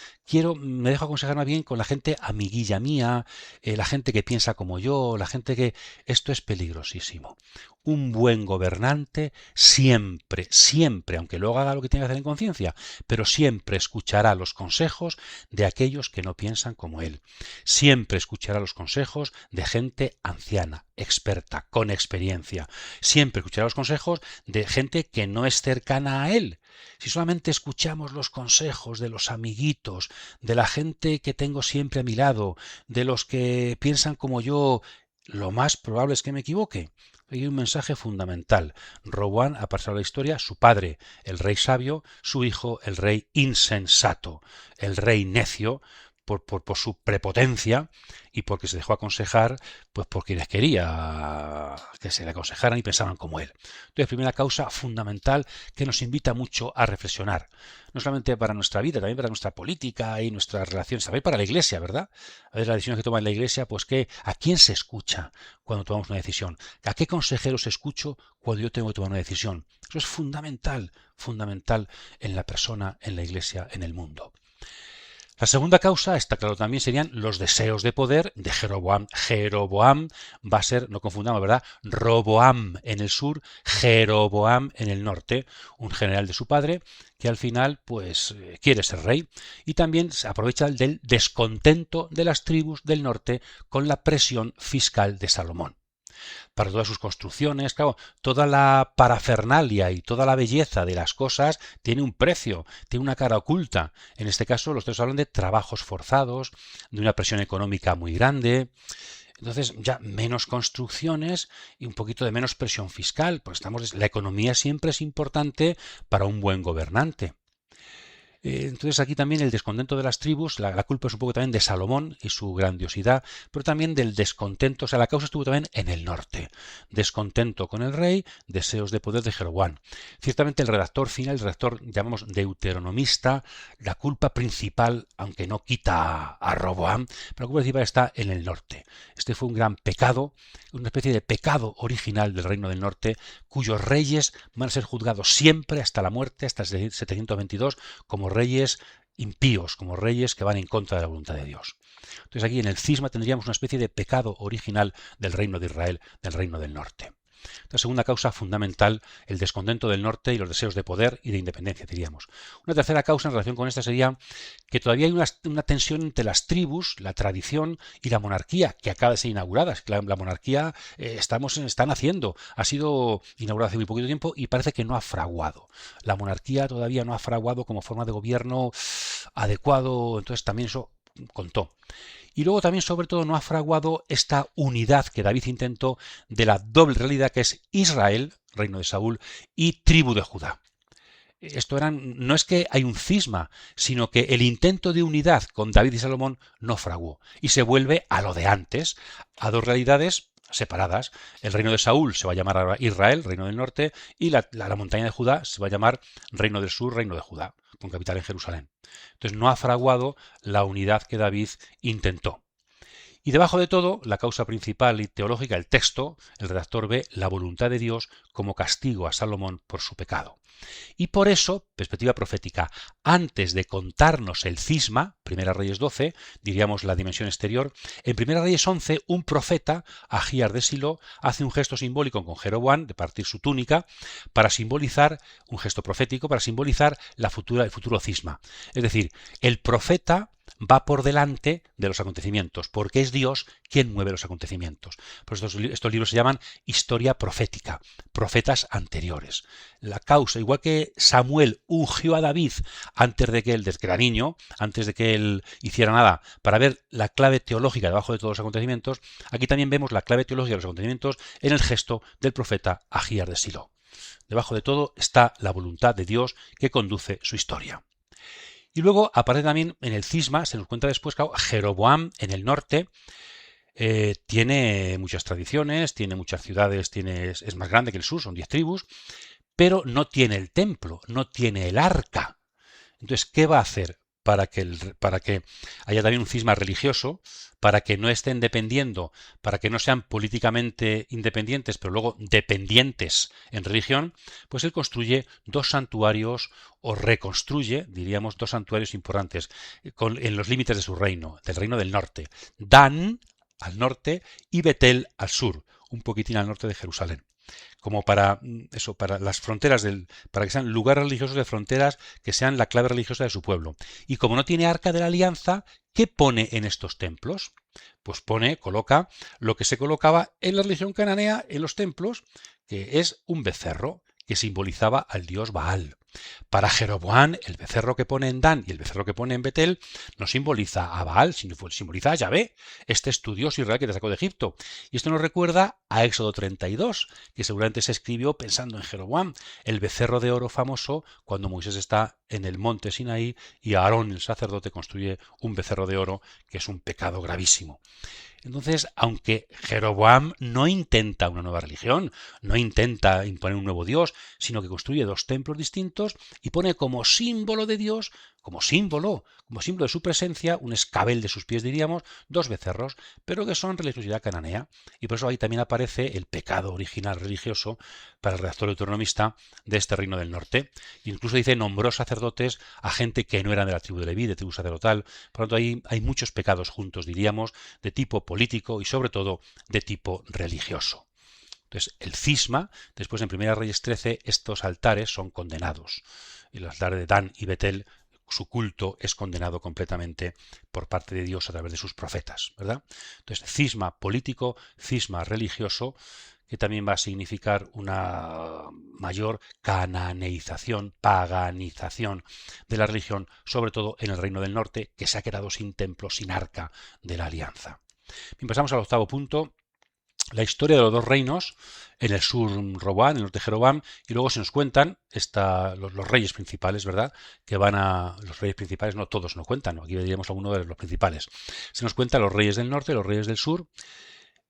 Me dejo aconsejar más bien con la gente amiguilla mía, la gente que piensa como yo, la gente que... Esto es peligrosísimo. Un buen gobernante siempre, siempre, aunque luego haga lo que tiene que hacer en conciencia, pero siempre escuchará los consejos de aquellos que no piensan como él. Siempre escuchará los consejos de gente anciana, experta, con experiencia. Siempre escuchará los consejos de gente que no es cercana a él. Si solamente escuchamos los consejos de los amiguitos, de la gente que tengo siempre a mi lado, de los que piensan como yo, lo más probable es que me equivoque. Hay un mensaje fundamental. Roboam ha pasado la historia, su padre, el rey sabio, su hijo, el rey insensato, el rey necio, por su prepotencia y porque se dejó aconsejar, pues porque les quería que se le aconsejaran y pensaban como él. Entonces, primera causa fundamental que nos invita mucho a reflexionar, no solamente para nuestra vida, también para nuestra política y nuestras relaciones, también para la Iglesia, ¿verdad? A ver, las decisiones que toma en la Iglesia, pues ¿a quién se escucha cuando tomamos una decisión? ¿A qué consejeros escucho cuando yo tengo que tomar una decisión? Eso es fundamental, fundamental en la persona, en la Iglesia, en el mundo. La segunda causa, está claro también, serían los deseos de poder de Jeroboam. Jeroboam va a ser, no confundamos, ¿verdad? Roboam en el sur, Jeroboam en el norte, un general de su padre que al final pues quiere ser rey y también se aprovecha del descontento de las tribus del norte con la presión fiscal de Salomón. Para todas sus construcciones, claro, toda la parafernalia y toda la belleza de las cosas tiene un precio, tiene una cara oculta. En este caso, los tres hablan de trabajos forzados, de una presión económica muy grande. Entonces, ya menos construcciones y un poquito de menos presión fiscal. Pues la economía siempre es importante para un buen gobernante. Entonces aquí también el descontento de las tribus, la culpa es un poco también de Salomón y su grandiosidad, pero también del descontento, o sea, la causa estuvo también en el norte. Descontento con el rey, deseos de poder de Jeroboam. Ciertamente el redactor final, el redactor llamamos deuteronomista, la culpa principal, aunque no quita a Roboam, pero la culpa principal está en el norte. Este fue un gran pecado, una especie de pecado original del reino del norte, cuyos reyes van a ser juzgados siempre hasta la muerte, hasta el 722, como reyes impíos, como reyes que van en contra de la voluntad de Dios. Entonces aquí en el cisma tendríamos una especie de pecado original del reino de Israel, del reino del norte. La segunda causa fundamental, el descontento del norte y los deseos de poder y de independencia, diríamos. Una tercera causa en relación con esta sería que todavía hay una tensión entre las tribus, la tradición y la monarquía, que acaba de ser inaugurada. La monarquía está naciendo, ha sido inaugurada hace muy poquito tiempo y parece que no ha fraguado. La monarquía todavía no ha fraguado como forma de gobierno adecuado, entonces también eso contó. Y luego también, sobre todo, no ha fraguado esta unidad que David intentó de la doble realidad que es Israel, reino de Saúl, y tribu de Judá. No es que hay un cisma, sino que el intento de unidad con David y Salomón no fraguó y se vuelve a lo de antes, a dos realidades separadas. El reino de Saúl se va a llamar ahora Israel, reino del norte, y la montaña de Judá se va a llamar reino del sur, reino de Judá, con capital en Jerusalén. Entonces no ha fraguado la unidad que David intentó. Y debajo de todo, la causa principal y teológica, el texto, el redactor ve la voluntad de Dios como castigo a Salomón por su pecado. Y por eso, perspectiva profética, antes de contarnos el cisma, Primera Reyes 12, diríamos la dimensión exterior, en Primera Reyes 11, un profeta, Agías de Silo, hace un gesto simbólico con Jeroboam, de partir su túnica, para simbolizar, un gesto profético, para simbolizar el futuro cisma. Es decir, el profeta va por delante de los acontecimientos, porque es Dios quien mueve los acontecimientos. Por eso estos libros se llaman historia profética, profetas anteriores. La causa, igual que Samuel ungió a David desde que era niño, antes de que él hiciera nada, para ver la clave teológica debajo de todos los acontecimientos, aquí también vemos la clave teológica de los acontecimientos en el gesto del profeta Agías de Silo. Debajo de todo está la voluntad de Dios que conduce su historia. Y luego aparece también en el cisma, se nos cuenta después, claro, Jeroboam en el norte tiene muchas tradiciones, tiene muchas ciudades, es más grande que el sur, son 10 tribus, pero no tiene el templo, no tiene el arca. Entonces, ¿qué va a hacer para que haya también un cisma religioso, para que no estén dependiendo, para que no sean políticamente independientes, pero luego dependientes en religión? Pues él construye 2 santuarios, o reconstruye, diríamos, 2 santuarios importantes en los límites de su reino, del reino del norte. Dan al norte y Betel al sur, un poquitín al norte de Jerusalén, como para eso, para las fronteras para que sean lugares religiosos de fronteras, que sean la clave religiosa de su pueblo. Y como no tiene arca de la alianza, ¿qué pone en estos templos? Pues coloca lo que se colocaba en la religión cananea en los templos, que es un becerro que simbolizaba al dios Baal. Para Jeroboam, el becerro que pone en Dan y el becerro que pone en Betel no simboliza a Baal, sino simboliza a Yahvé. Este es tu Dios Israel que te sacó de Egipto. Y esto nos recuerda a Éxodo 32, que seguramente se escribió pensando en Jeroboam, el becerro de oro famoso, cuando Moisés está en el monte Sinaí y Aarón, el sacerdote, construye un becerro de oro, que es un pecado gravísimo. Entonces, aunque Jeroboam no intenta una nueva religión, no intenta imponer un nuevo Dios, sino que construye 2 templos distintos y pone como símbolo de Dios, como símbolo de su presencia, un escabel de sus pies, diríamos, 2 becerros, pero que son religiosidad cananea. Y por eso ahí también aparece el pecado original religioso para el redactor deuteronomista de este reino del norte. Incluso dice, nombró sacerdotes a gente que no eran de la tribu de Leví, de tribu sacerdotal. Por lo tanto, ahí hay muchos pecados juntos, diríamos, de tipo político y sobre todo de tipo religioso. Entonces, el cisma, después en 1 Reyes 13, estos altares son condenados. El altar de Dan y Betel, su culto es condenado completamente por parte de Dios a través de sus profetas, ¿verdad? Entonces, cisma político, cisma religioso, que también va a significar una mayor cananeización, paganización de la religión, sobre todo en el reino del norte, que se ha quedado sin templo, sin arca de la alianza. Bien, pasamos al 8º punto. La historia de los 2 reinos, en el sur Roboam, en el norte Jeroboam, y luego se nos cuentan los reyes principales, ¿verdad? Los reyes principales, no todos nos cuentan, ¿no? Aquí diríamos alguno de los principales. Se nos cuentan los reyes del norte, los reyes del sur.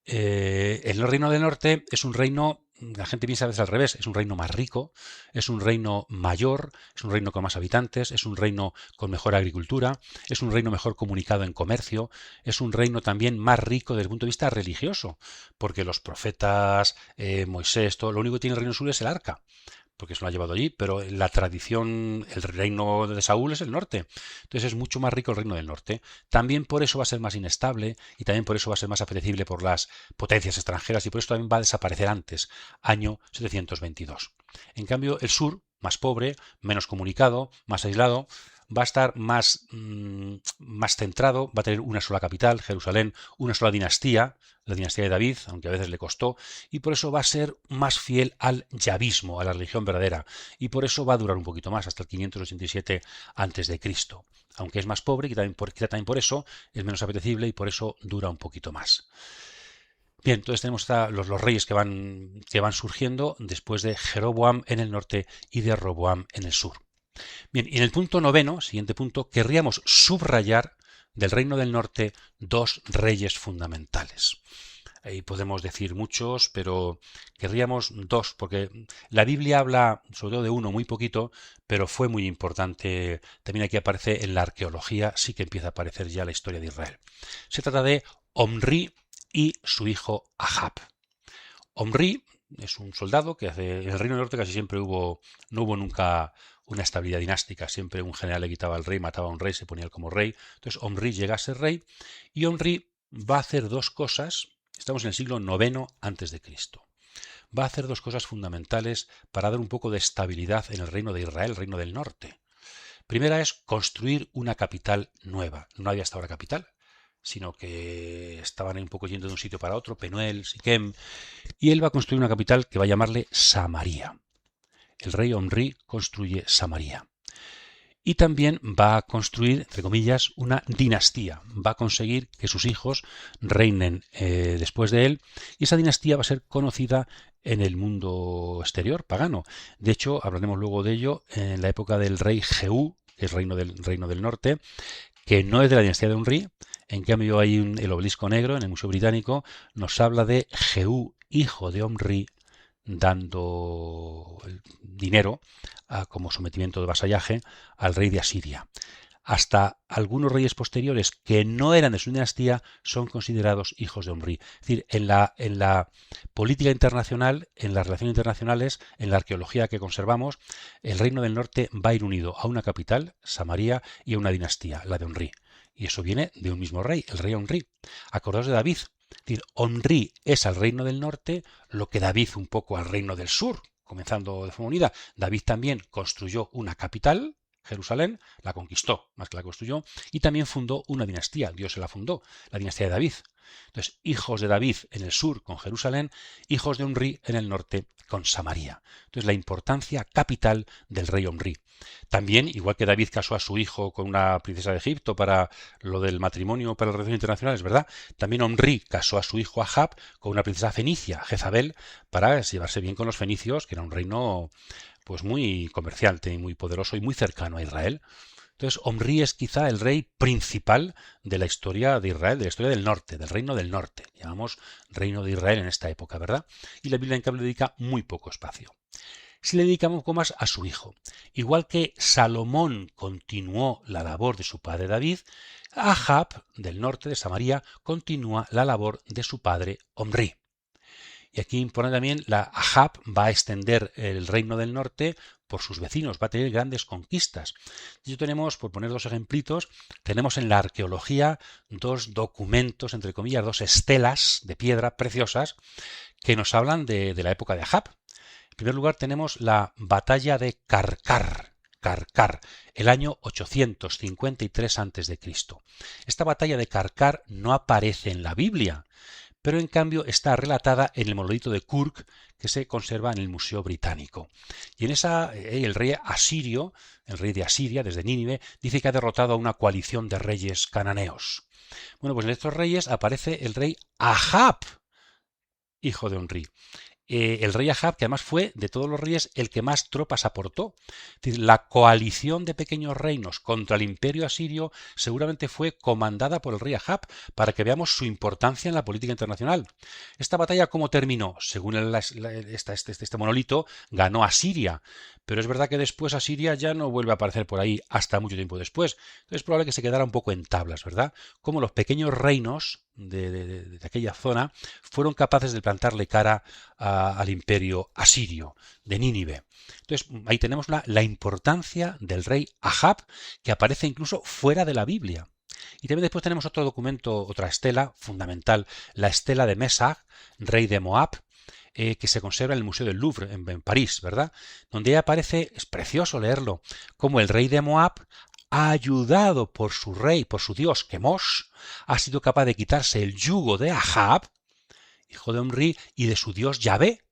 El reino del norte es un reino, la gente piensa a veces al revés, es un reino más rico, es un reino mayor, es un reino con más habitantes, es un reino con mejor agricultura, es un reino mejor comunicado en comercio, es un reino también más rico desde el punto de vista religioso, porque los profetas, Moisés, todo, lo único que tiene el reino sur es el arca, porque se lo ha llevado allí, pero la tradición, el reino de Saúl es el norte. Entonces es mucho más rico el reino del norte. También por eso va a ser más inestable y también por eso va a ser más apetecible por las potencias extranjeras y por eso también va a desaparecer antes, año 722. En cambio, el sur, más pobre, menos comunicado, más aislado, va a estar más centrado, va a tener una sola capital, Jerusalén, una sola dinastía, la dinastía de David, aunque a veces le costó, y por eso va a ser más fiel al yavismo, a la religión verdadera, y por eso va a durar un poquito más, hasta el 587 a.C., aunque es más pobre, quizá también por eso es menos apetecible y por eso dura un poquito más. Bien, entonces tenemos los reyes que van surgiendo después de Jeroboam en el norte y de Roboam en el sur. Bien, y en el punto 9, siguiente punto, querríamos subrayar del reino del norte 2 reyes fundamentales. Ahí podemos decir muchos, pero querríamos 2, porque la Biblia habla sobre todo de uno muy poquito, pero fue muy importante. También aquí aparece en la arqueología, sí que empieza a aparecer ya la historia de Israel. Se trata de Omri y su hijo Ahab. Omri es un soldado que en el reino del norte casi siempre no hubo nunca una estabilidad dinástica, siempre un general le quitaba al rey, mataba a un rey, se ponía él como rey. Entonces Omri llega a ser rey y Omri va a hacer 2 cosas, estamos en el siglo IX a.C., va a hacer 2 cosas fundamentales para dar un poco de estabilidad en el reino de Israel, el reino del norte. Primera es construir una capital nueva. No había hasta ahora capital, sino que estaban un poco yendo de un sitio para otro, Penuel, Siquem, y él va a construir una capital que va a llamarle Samaria. El rey Omri construye Samaria. Y también va a construir, entre comillas, una dinastía. Va a conseguir que sus hijos reinen después de él, y esa dinastía va a ser conocida en el mundo exterior, pagano. De hecho, hablaremos luego de ello en la época del rey Jehú, que es reino del norte, que no es de la dinastía de Omri. En cambio hay el obelisco negro en el Museo Británico, nos habla de Jehú, hijo de Omri, dando dinero como sometimiento de vasallaje al rey de Asiria. Hasta algunos reyes posteriores que no eran de su dinastía son considerados hijos de Omri. Es decir, en la política internacional, en las relaciones internacionales, en la arqueología que conservamos, el reino del norte va a ir unido a una capital, Samaria, y a una dinastía, la de Omri. Y eso viene de un mismo rey, el rey Omri. Acordaos de David. Es decir, Omri es al reino del norte lo que David un poco al reino del sur, comenzando de forma unida. David también construyó una capital, Jerusalén, la conquistó, más que la construyó, y también fundó una dinastía, Dios se la fundó, la dinastía de David. Entonces, hijos de David en el sur con Jerusalén, hijos de Omri en el norte con Samaria. Entonces, la importancia capital del rey Omri. También, igual que David casó a su hijo con una princesa de Egipto para lo del matrimonio, para las relaciones internacionales, ¿verdad? También Omri casó a su hijo Ahab con una princesa fenicia, Jezabel, para llevarse bien con los fenicios, que era un reino pues muy comerciante y muy poderoso y muy cercano a Israel. Entonces, Omri es quizá el rey principal de la historia de Israel, de la historia del norte, del reino del norte. Llamamos reino de Israel en esta época, ¿verdad? Y la Biblia en cambio le dedica muy poco espacio. Si le dedicamos un poco más a su hijo. Igual que Salomón continuó la labor de su padre David, Ahab, del norte de Samaria, continúa la labor de su padre Omri. Y aquí impone también, Ahab va a extender el reino del norte por sus vecinos, va a tener grandes conquistas. Y tenemos, por poner dos ejemplitos, tenemos en la arqueología dos documentos, entre comillas, dos estelas de piedra preciosas que nos hablan de la época de Ahab. En primer lugar tenemos la batalla de Karkar, el año 853 a.C. Esta batalla de Karkar no aparece en la Biblia, pero en cambio está relatada en el monolito de Kurk que se conserva en el Museo Británico. Y en esa, el rey asirio, el rey de Asiria, desde Nínive, dice que ha derrotado a una coalición de reyes cananeos. Bueno, pues en estos reyes aparece el rey Ahab, hijo de Omri. El rey Ahab, que además fue, de todos los reyes, el que más tropas aportó. Es decir, la coalición de pequeños reinos contra el imperio asirio seguramente fue comandada por el rey Ahab, para que veamos su importancia en la política internacional. ¿Esta batalla cómo terminó? Según este monolito, ganó Asiria, pero es verdad que después Asiria ya no vuelve a aparecer por ahí hasta mucho tiempo después. Entonces es probable que se quedara un poco en tablas, ¿verdad? Como los pequeños reinos de aquella zona fueron capaces de plantarle cara al imperio asirio de Nínive. Entonces ahí tenemos la importancia del rey Ahab, que aparece incluso fuera de la Biblia. Y también después tenemos otro documento, otra estela fundamental, la estela de Mesach, rey de Moab, que se conserva en el Museo del Louvre, en París, ¿verdad? Donde aparece, es precioso leerlo, como el rey de Moab, ayudado por su rey, por su dios Kemosh, ha sido capaz de quitarse el yugo de Ahab, hijo de Omri, y de su dios Yahvé.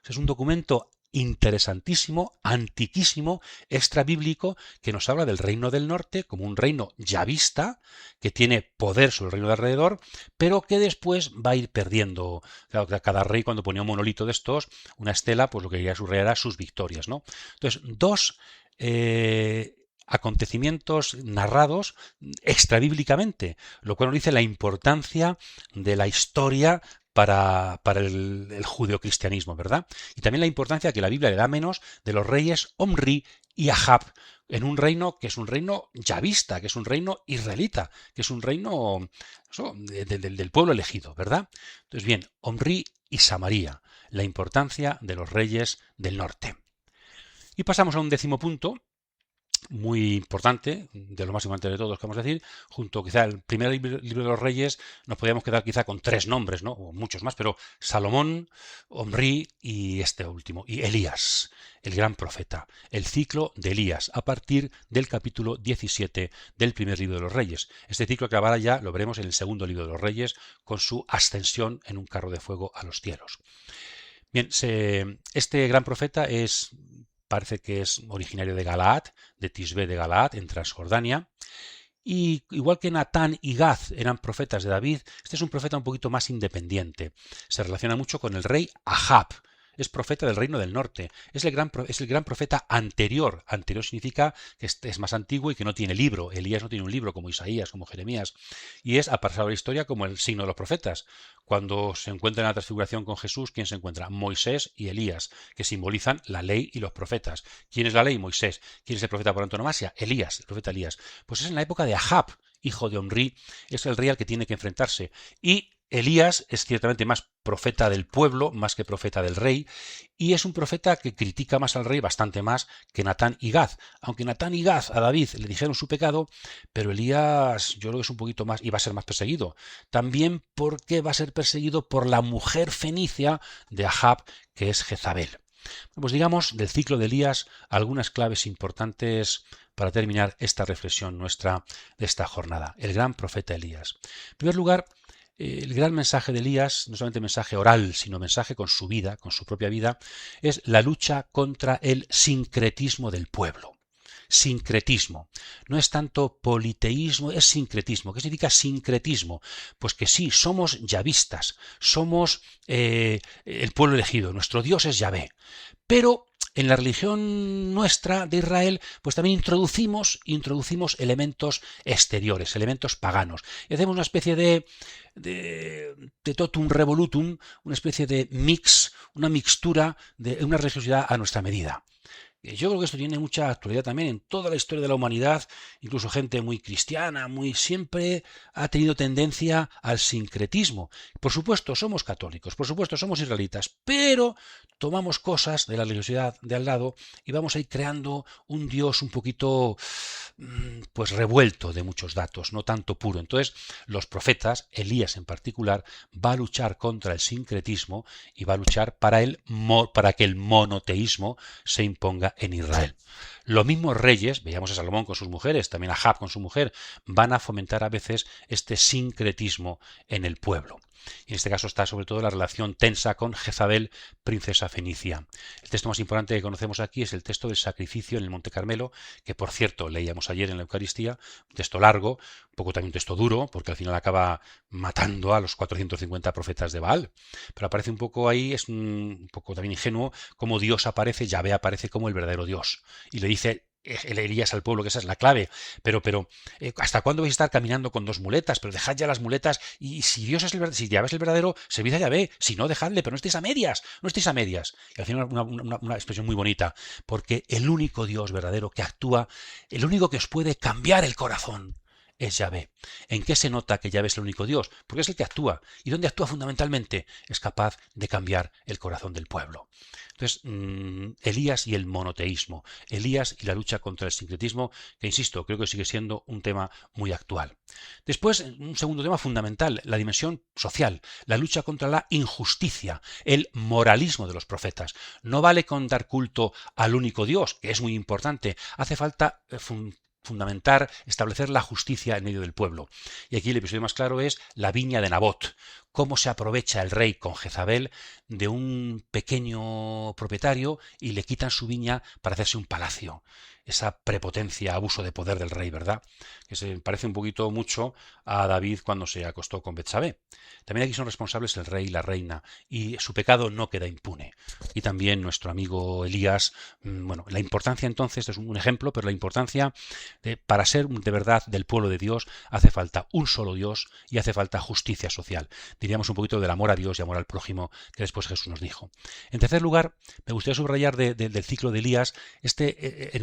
Es un documento interesantísimo, antiquísimo, extrabíblico, que nos habla del reino del norte como un reino yavista, que tiene poder sobre el reino de alrededor, pero que después va a ir perdiendo. Claro, cada rey, cuando ponía un monolito de estos, una estela, pues lo que quería subrayar era sus victorias, ¿no? Entonces, dos acontecimientos narrados extrabíblicamente, lo cual nos dice la importancia de la historia para el judeocristianismo, ¿verdad? Y también la importancia que la Biblia le da menos de los reyes Omri y Ahab, en un reino que es un reino yavista, que es un reino israelita, que es un reino del pueblo elegido, ¿verdad? Entonces, bien, Omri y Samaria, la importancia de los reyes del norte. Y pasamos a un décimo punto, muy importante, de lo más importante de todos, que vamos a decir, junto quizá al primer libro de los Reyes, nos podríamos quedar quizá con 3 nombres, ¿no? O muchos más, pero Salomón, Omri y este último, y Elías, el gran profeta, el ciclo de Elías, a partir del capítulo 17 del primer libro de los Reyes. Este ciclo acabará ya, lo veremos en el segundo libro de los Reyes, con su ascensión en un carro de fuego a los cielos. Bien, este gran profeta parece que es originario de Galaad, de Tisbé de Galaad, en Transjordania. Y igual que Natán y Gad eran profetas de David, este es un profeta un poquito más independiente. Se relaciona mucho con el rey Ahab. Es profeta del reino del norte. Es el gran profeta anterior. Anterior significa que es más antiguo y que no tiene libro. Elías no tiene un libro como Isaías, como Jeremías. Y ha pasado a la historia como el signo de los profetas. Cuando se encuentra en la transfiguración con Jesús, ¿quién se encuentra? Moisés y Elías, que simbolizan la ley y los profetas. ¿Quién es la ley? Moisés. ¿Quién es el profeta por antonomasia? Elías, el profeta Elías. Pues es en la época de Ahab, hijo de Omri. Es el rey al que tiene que enfrentarse. Y Elías es ciertamente más profeta del pueblo, más que profeta del rey, y es un profeta que critica más al rey, bastante más que Natán y Gad. Aunque Natán y Gad a David le dijeron su pecado, pero Elías yo creo que es un poquito más, y va a ser más perseguido. También porque va a ser perseguido por la mujer fenicia de Ahab, que es Jezabel. Pues digamos, del ciclo de Elías, algunas claves importantes para terminar esta reflexión nuestra de esta jornada. El gran profeta Elías. En primer lugar, el gran mensaje de Elías, no solamente mensaje oral, sino mensaje con su vida, con su propia vida, es la lucha contra el sincretismo del pueblo. Sincretismo. No es tanto politeísmo, es sincretismo. ¿Qué significa sincretismo? Pues que sí, somos yavistas, somos el pueblo elegido, nuestro Dios es Yahvé. Pero en la religión nuestra de Israel, pues también introducimos elementos exteriores, elementos paganos. Y hacemos una especie de totum revolutum, una especie de mix, una mixtura de una religiosidad a nuestra medida. Yo creo que esto tiene mucha actualidad también en toda la historia de la humanidad, incluso gente muy cristiana, siempre ha tenido tendencia al sincretismo. Por supuesto, somos católicos, por supuesto, somos israelitas, pero tomamos cosas de la religiosidad de al lado y vamos a ir creando un Dios un poquito pues revuelto de muchos datos, no tanto puro. Entonces, los profetas, Elías en particular, va a luchar contra el sincretismo y va a luchar para que el monoteísmo se imponga en Israel. Los mismos reyes, veíamos a Salomón con sus mujeres, también a Ahab con su mujer, van a fomentar a veces este sincretismo en el pueblo. Y en este caso está sobre todo la relación tensa con Jezabel, princesa fenicia. El texto más importante que conocemos aquí es el texto del sacrificio en el Monte Carmelo, que por cierto leíamos ayer en la Eucaristía, un texto largo, un poco también un texto duro, porque al final acaba matando a los 450 profetas de Baal. Pero aparece un poco ahí, es un poco también ingenuo, como Dios aparece, Yahvé aparece como el verdadero Dios. Y le dice el Elías al pueblo, que esa es la clave, pero ¿hasta cuándo vais a estar caminando con 2 muletas? Pero dejad ya las muletas, y si Dios es si Yahvé es el verdadero, servid a Yahvé, si no, dejadle, pero no estéis a medias, no estéis a medias. Y al final una expresión muy bonita, porque el único Dios verdadero que actúa, el único que os puede cambiar el corazón, es Yahvé. ¿En qué se nota que Yahvé es el único Dios? Porque es el que actúa. ¿Y dónde actúa fundamentalmente? Es capaz de cambiar el corazón del pueblo. Entonces, Elías y el monoteísmo, Elías y la lucha contra el sincretismo, que insisto, creo que sigue siendo un tema muy actual. Después, un segundo tema fundamental, la dimensión social, la lucha contra la injusticia, el moralismo de los profetas. No vale con dar culto al único Dios, que es muy importante, hace falta fundamentar, establecer la justicia en medio del pueblo. Y aquí el episodio más claro es la viña de Nabot. Cómo se aprovecha el rey con Jezabel de un pequeño propietario y le quitan su viña para hacerse un palacio. Esa prepotencia, abuso de poder del rey, ¿verdad? Que se parece un poquito mucho a David cuando se acostó con Betsabé. También aquí son responsables el rey y la reina, y su pecado no queda impune. Y también nuestro amigo Elías, la importancia entonces, es un ejemplo, pero la importancia para ser de verdad del pueblo de Dios hace falta un solo Dios y hace falta justicia social. Diríamos un poquito del amor a Dios y amor al prójimo que después Jesús nos dijo. En tercer lugar, me gustaría subrayar del ciclo de Elías,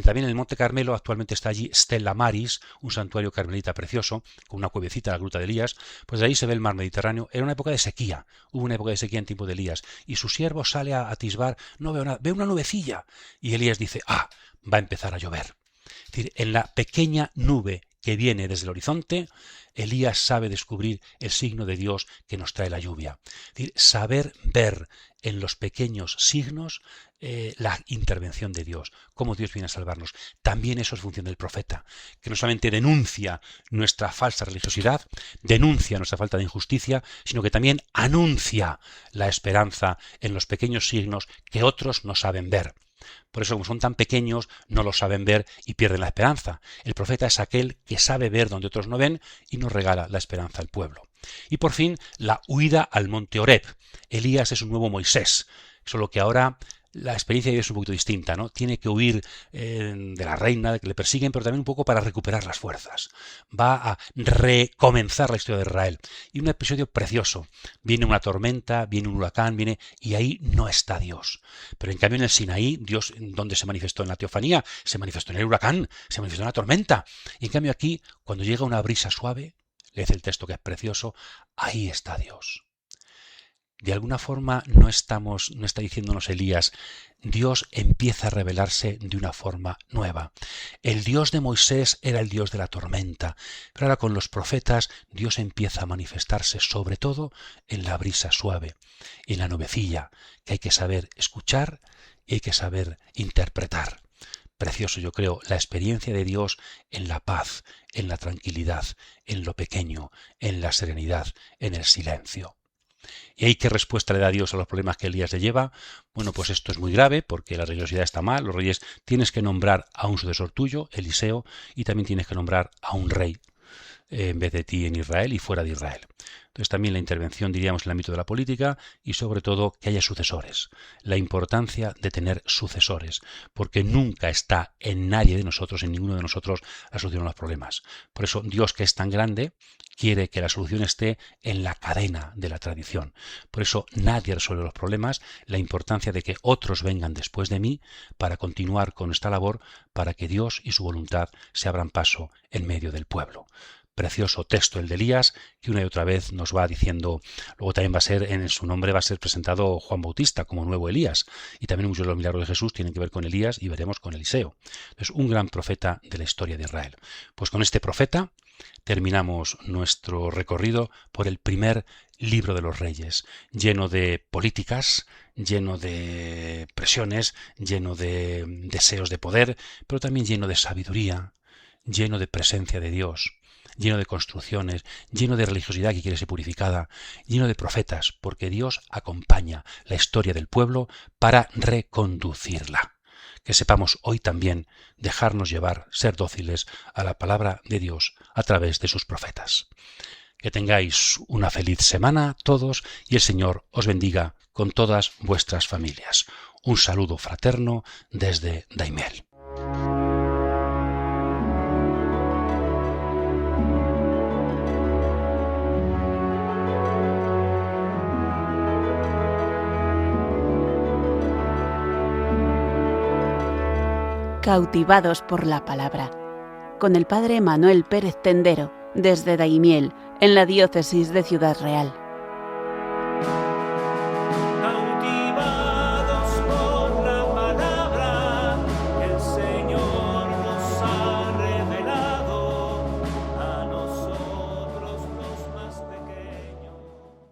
también en el Monte Carmelo actualmente está allí Stella Maris, un santuario carmelita precioso, con una cuevecita, la gruta de Elías, pues de ahí se ve el mar Mediterráneo. Era una época de sequía, hubo una época de sequía en tiempo de Elías, y su siervo sale a atisbar, no veo nada, ve una nubecilla, y Elías dice, va a empezar a llover. Es decir, en la pequeña nube que viene desde el horizonte, Elías sabe descubrir el signo de Dios que nos trae la lluvia. Es decir, saber ver en los pequeños signos la intervención de Dios, cómo Dios viene a salvarnos. También eso es función del profeta, que no solamente denuncia nuestra falsa religiosidad, denuncia nuestra falta de injusticia, sino que también anuncia la esperanza en los pequeños signos que otros no saben ver. Por eso, como son tan pequeños, no lo saben ver y pierden la esperanza. El profeta es aquel que sabe ver donde otros no ven y nos regala la esperanza al pueblo. Y por fin, la huida al monte Horeb. Elías es un nuevo Moisés, solo que ahora la experiencia de Dios es un poquito distinta, ¿no? Tiene que huir de la reina, de que le persiguen, pero también un poco para recuperar las fuerzas. Va a recomenzar la historia de Israel. Y un episodio precioso. Viene una tormenta, viene un huracán, y ahí no está Dios. Pero en cambio en el Sinaí, Dios, ¿dónde se manifestó? En la teofanía, se manifestó en el huracán, se manifestó en la tormenta. Y en cambio aquí, cuando llega una brisa suave, leed el texto que es precioso, ahí está Dios. De alguna forma no está diciéndonos Elías, Dios empieza a revelarse de una forma nueva. El Dios de Moisés era el Dios de la tormenta, pero ahora con los profetas Dios empieza a manifestarse sobre todo en la brisa suave, en la nubecilla, que hay que saber escuchar y hay que saber interpretar. Precioso, yo creo, la experiencia de Dios en la paz, en la tranquilidad, en lo pequeño, en la serenidad, en el silencio. ¿Y ahí qué respuesta le da Dios a los problemas que Elías le lleva? Bueno, pues esto es muy grave porque la religiosidad está mal. Los reyes tienes que nombrar a un sucesor tuyo, Eliseo, y también tienes que nombrar a un rey en vez de ti en Israel y fuera de Israel. Entonces también la intervención, diríamos, en el ámbito de la política y sobre todo que haya sucesores. La importancia de tener sucesores, porque nunca está en nadie de nosotros, en ninguno de nosotros, la solución a los problemas. Por eso Dios, que es tan grande, quiere que la solución esté en la cadena de la tradición. Por eso nadie resuelve los problemas, la importancia de que otros vengan después de mí para continuar con esta labor, para que Dios y su voluntad se abran paso en medio del pueblo. Precioso texto el de Elías, que una y otra vez nos va diciendo, luego también va a ser, en su nombre va a ser presentado Juan Bautista como nuevo Elías, y también muchos de los milagros de Jesús tienen que ver con Elías y veremos con Eliseo. Entonces, un gran profeta de la historia de Israel. Pues con este profeta terminamos nuestro recorrido por el primer libro de los Reyes, lleno de políticas, lleno de presiones, lleno de deseos de poder, pero también lleno de sabiduría, lleno de presencia de Dios, lleno de construcciones, lleno de religiosidad que quiere ser purificada, lleno de profetas, porque Dios acompaña la historia del pueblo para reconducirla. Que sepamos hoy también dejarnos llevar, ser dóciles a la palabra de Dios a través de sus profetas. Que tengáis una feliz semana todos y el Señor os bendiga con todas vuestras familias. Un saludo fraterno desde Daimiel. Cautivados por la palabra, con el padre Manuel Pérez Tendero, desde Daimiel, en la diócesis de Ciudad Real.